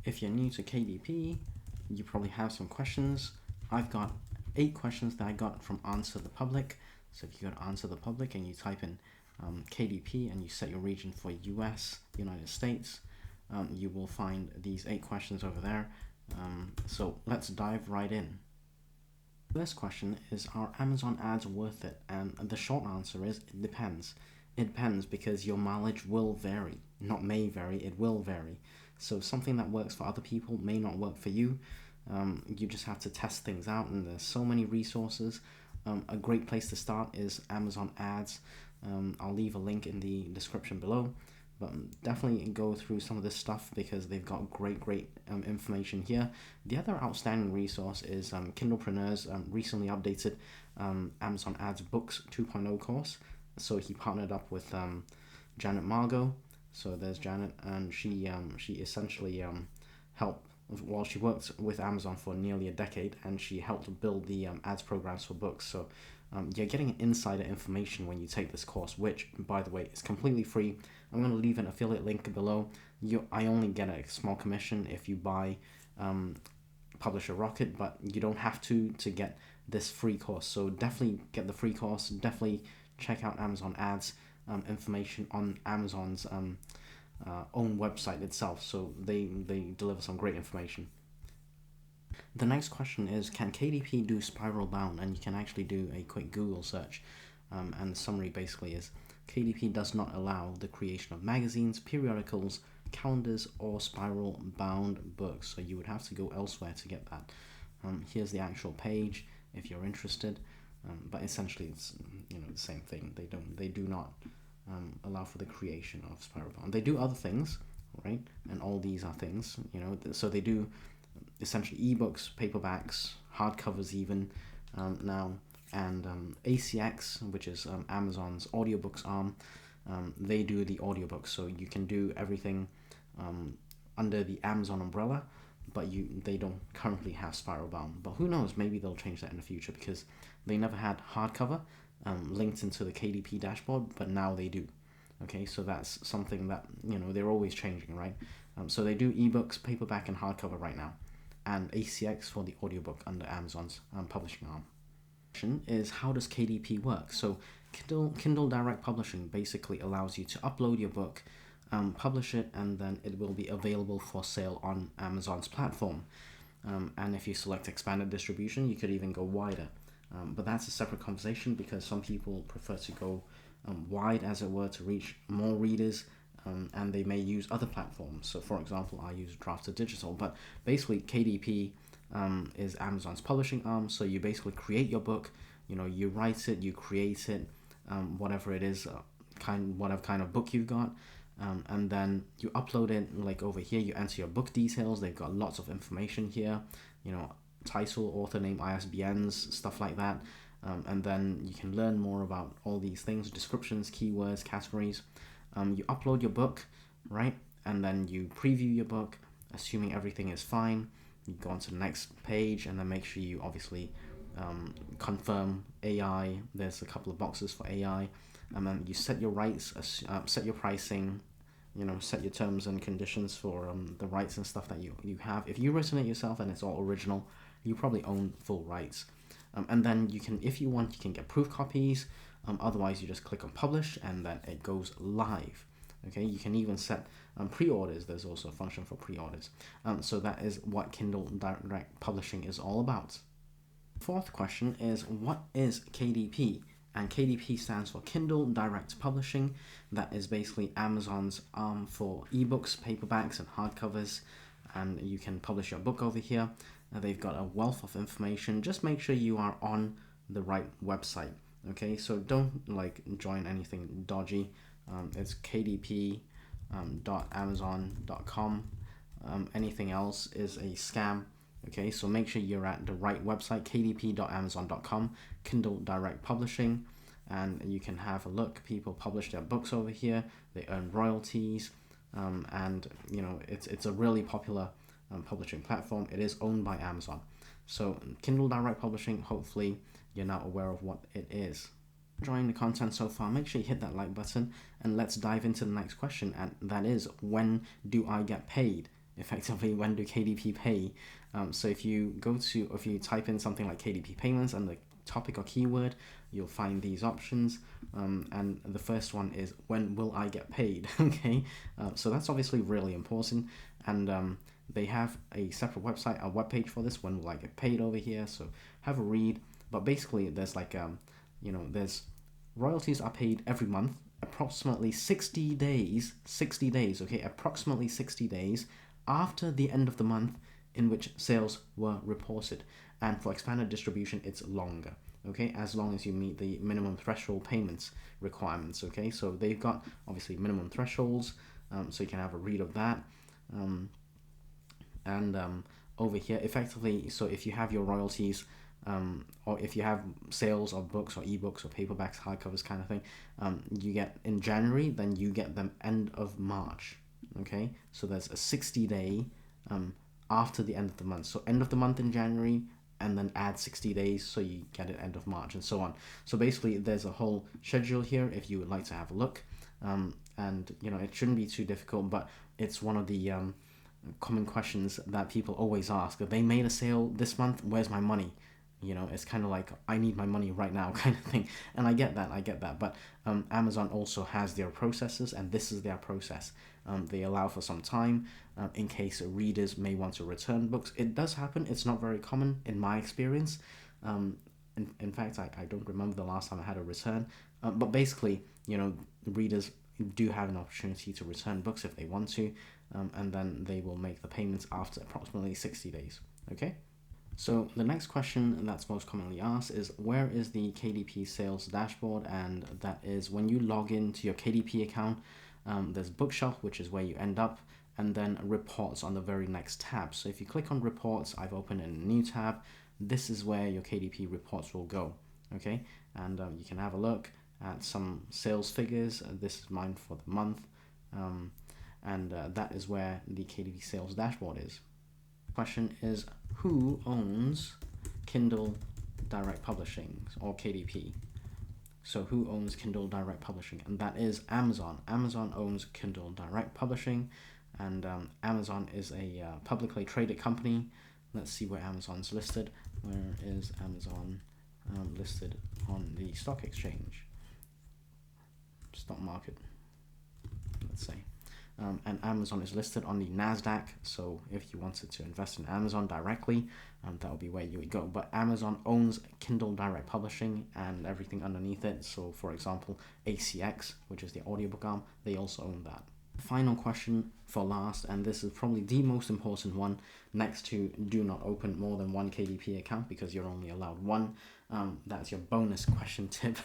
If you're new to KDP, you probably have some questions. I've got 8 questions that I got from Answer the Public. So if you go to Answer the Public and you type in KDP and you set your region for US, United States, you will find these 8 questions over there. So let's dive right in. First question is, are Amazon ads worth it? And the short answer is, it depends. It depends because your mileage will vary. Not may vary, it will vary. So something that works for other people may not work for you. You just have to test things out, and there's so many resources. A great place to start is Amazon ads. I'll leave a link in the description below, but definitely go through some of this stuff because they've got great information here. The other outstanding resource is Kindlepreneurs recently updated Amazon Ads Books 2.0 course. So he partnered up with Janet Margot. So there's Janet, and she essentially helped. Well, she worked with Amazon for nearly a decade, and she helped build the ads programs for books. So you're getting insider information when you take this course, which, by the way, is completely free. I'm going to leave an affiliate link below. I only get a small commission if you buy Publisher Rocket, but you don't have to get this free course. So definitely get the free course. Definitely check out Amazon ads information on Amazon's own website itself. So they deliver some great information. The next question is, can KDP do Spiralbound? And you can actually do a quick Google search. And the summary basically is, KDP does not allow the creation of magazines, periodicals, calendars, or spiral-bound books. So you would have to go elsewhere to get that. Here's the actual page if you're interested. But essentially, it's the same thing. They do not allow for the creation of Spiralbound. They do other things, right? And all these are things, So they do essentially ebooks, paperbacks, hardcovers even now, and ACX, which is Amazon's audiobooks arm. They do the audiobooks, so you can do everything under the Amazon umbrella, but they don't currently have Spiralbound. But who knows, maybe they'll change that in the future, because they never had hardcover linked into the KDP dashboard, but now they do. Okay, so that's something that they're always changing, right? So they do ebooks, paperback, and hardcover right now, and ACX for the audiobook under Amazon's publishing arm. Question is, how does KDP work? So Kindle Direct Publishing basically allows you to upload your book, publish it, and then it will be available for sale on Amazon's platform. And if you select expanded distribution, you could even go wider. But that's a separate conversation, because some people prefer to go wide, as it were, to reach more readers, and they may use other platforms. So for example, I use Drafter Digital, but basically KDP is Amazon's publishing arm. So you basically create your book, you write it, you create it, whatever it is, whatever kind of book you've got, and then you upload it. Like over here, you enter your book details. They've got lots of information here, title, author name, ISBNs, stuff like that. And then you can learn more about all these things, descriptions, keywords, categories. You upload your book, right? And then you preview your book, assuming everything is fine. You go on to the next page, and then make sure you obviously confirm AI. There's a couple of boxes for AI. And then you set your rights, set your pricing, set your terms and conditions for the rights and stuff that you have. If you written it yourself and it's all original, you probably own full rights. And then you can, if you want, you can get proof copies. Otherwise, you just click on publish, and then it goes live. Okay, you can even set pre-orders. There's also a function for pre-orders. So that is what Kindle Direct Publishing is all about. Fourth question is, what is KDP? And KDP stands for Kindle Direct Publishing. That is basically Amazon's arm for ebooks, paperbacks, and hardcovers. And you can publish your book over here. They've got a wealth of information. Just make sure you are on the right website. Okay, so don't join anything dodgy. It's kdp.amazon.com. Anything else is a scam. Okay, so make sure you're at the right website, kdp.amazon.com, Kindle Direct Publishing, and you can have a look. People publish their books over here. They earn royalties, and it's a really popular publishing platform. It is owned by Amazon. So Kindle Direct Publishing, hopefully you're now aware of what it is. Enjoying the content so far, make sure you hit that like button, and let's dive into the next question, and that is, when do I get paid? effectively, when do KDP pay? So if you type in something like KDP payments and the topic or keyword, you'll find these options. And the first one is, when will I get paid? Okay, so that's obviously really important. And they have a separate website, a web page for this. When will I get paid over here? So have a read. But basically, there's like there's royalties are paid every month, approximately 60 days, okay, approximately 60 days after the end of the month in which sales were reported. And for expanded distribution, it's longer, okay, as long as you meet the minimum threshold payments requirements, okay. So they've got obviously minimum thresholds, so you can have a read of that. Over here, effectively, so if you have your royalties, or if you have sales of books or ebooks or paperbacks, hardcovers kind of thing, you get in January, then you get them end of March, okay. So there's a 60-day after the end of the month. So end of the month in January, and then add 60 days, so you get it end of March, and so on. So basically, there's a whole schedule here if you would like to have a look. And it shouldn't be too difficult, but it's one of the common questions that people always ask. They made a sale this month, where's my money? It's kind of like, I need my money right now kind of thing. And I get that. But Amazon also has their processes, and this is their process. They allow for some time in case readers may want to return books. It does happen. It's not very common in my experience. In fact, I don't remember the last time I had a return. But basically, readers do have an opportunity to return books if they want to, and then they will make the payments after approximately 60 days. Okay? So the next question that's most commonly asked is, where is the KDP sales dashboard? And that is when you log into your KDP account, there's Bookshelf, which is where you end up, and then Reports on the very next tab. So if you click on Reports, I've opened a new tab. This is where your KDP reports will go. Okay, and you can have a look at some sales figures. This is mine for the month, and that is where the KDP sales dashboard is. Question is, who owns Kindle Direct Publishing, or KDP? So who owns Kindle Direct Publishing? And that is Amazon. Amazon owns Kindle Direct Publishing, and Amazon is a publicly traded company. Let's see where Amazon's listed. Where is Amazon listed on the stock exchange? Stock market, let's say. And Amazon is listed on the NASDAQ, so if you wanted to invest in Amazon directly, that would be where you would go. But Amazon owns Kindle Direct Publishing and everything underneath it. So for example, ACX, which is the audiobook arm, they also own that. Final question for last, and this is probably the most important one, next to do not open more than one KDP account because you're only allowed one. That's your bonus question tip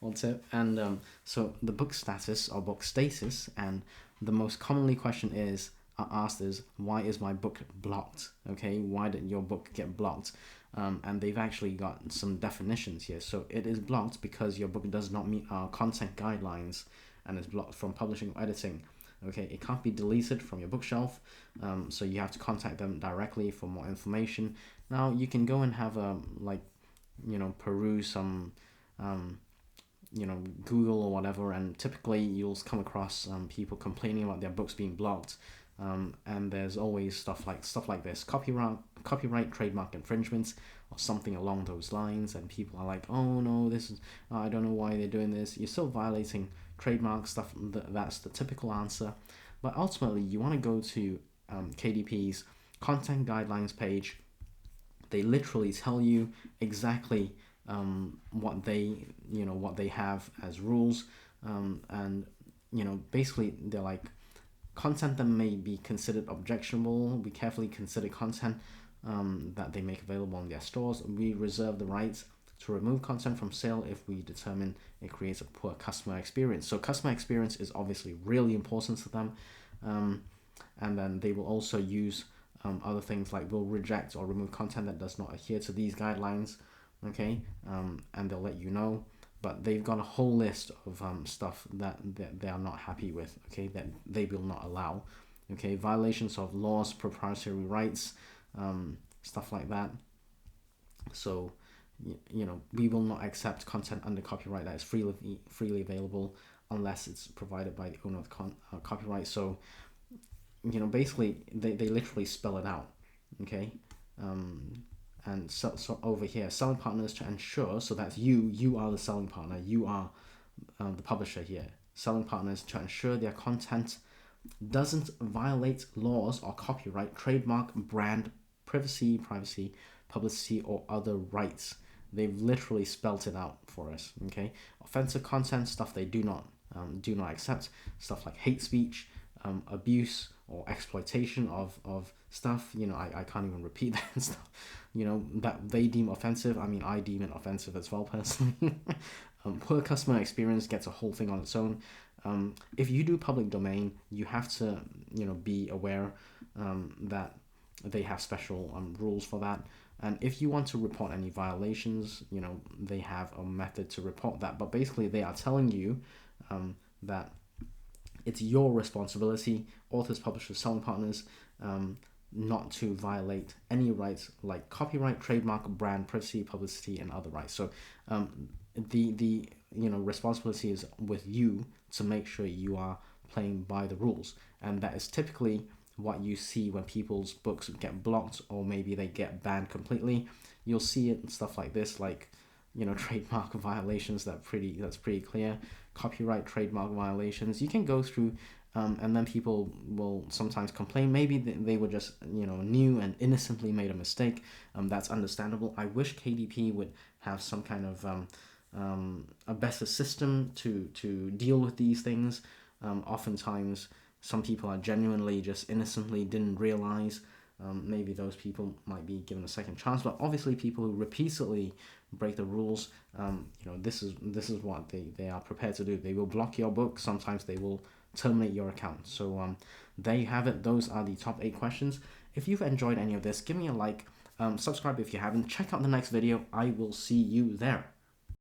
or tip. And so the book status or book status, and the most commonly asked is, why is my book blocked? Okay, why did your book get blocked? And they've actually got some definitions here. So it is blocked because your book does not meet our content guidelines and is blocked from publishing or editing. Okay, it can't be deleted from your bookshelf, so you have to contact them directly for more information. Now you can go and have a peruse some Google or whatever, and typically you'll come across people complaining about their books being blocked, and there's always stuff like this: copyright trademark infringements or something along those lines, and people are like, oh no, this is I don't know why they're doing this. You're still violating trademark stuff. That's the typical answer. But ultimately, you want to go to KDP's content guidelines page. They literally tell you exactly what they have as rules, and basically they're like, content that may be considered objectionable, we carefully consider content that they make available in their stores. We reserve the right to remove content from sale if we determine it creates a poor customer experience. So customer experience is obviously really important to them, and then they will also use other things like will reject or remove content that does not adhere to these guidelines. Okay, and they'll let you know. But they've got a whole list of stuff that they are not happy with. Okay, that they will not allow. Okay, violations of laws, proprietary rights, stuff like that. So we will not accept content under copyright that is freely available unless it's provided by the owner of copyright. So basically they literally spell it out. Okay. And so over here, selling partners to ensure, so that's you are the selling partner, you are the publisher here. Selling partners to ensure their content doesn't violate laws or copyright, trademark, brand, privacy, publicity, or other rights. They've literally spelt it out for us. Okay, offensive content, stuff they do not accept, stuff like hate speech, abuse or exploitation of stuff. I can't even repeat that stuff. That they deem offensive. I mean, I deem it offensive as well personally. Poor customer experience gets a whole thing on its own. If you do public domain, you have to be aware that they have special rules for that. And if you want to report any violations, they have a method to report that. But basically, they are telling you that it's your responsibility, authors, publishers, selling partners, not to violate any rights like copyright, trademark, brand, privacy, publicity, and other rights. So the responsibility is with you to make sure you are playing by the rules, and that is typically what you see when people's books get blocked or maybe they get banned completely. You'll see it in stuff like this, like trademark violations. That's pretty clear. Copyright, trademark violations. You can go through, and then people will sometimes complain. Maybe they were just new and innocently made a mistake. That's understandable. I wish KDP would have some kind of a better system to deal with these things. Oftentimes, some people are genuinely just innocently didn't realize. Maybe those people might be given a second chance, but obviously people who repeatedly break the rules, this is what they are prepared to do. They will block your book. Sometimes they will terminate your account. So there you have it. Those are the top 8 questions. If you've enjoyed any of this, give me a like, subscribe if you haven't, check out the next video. I will see you there.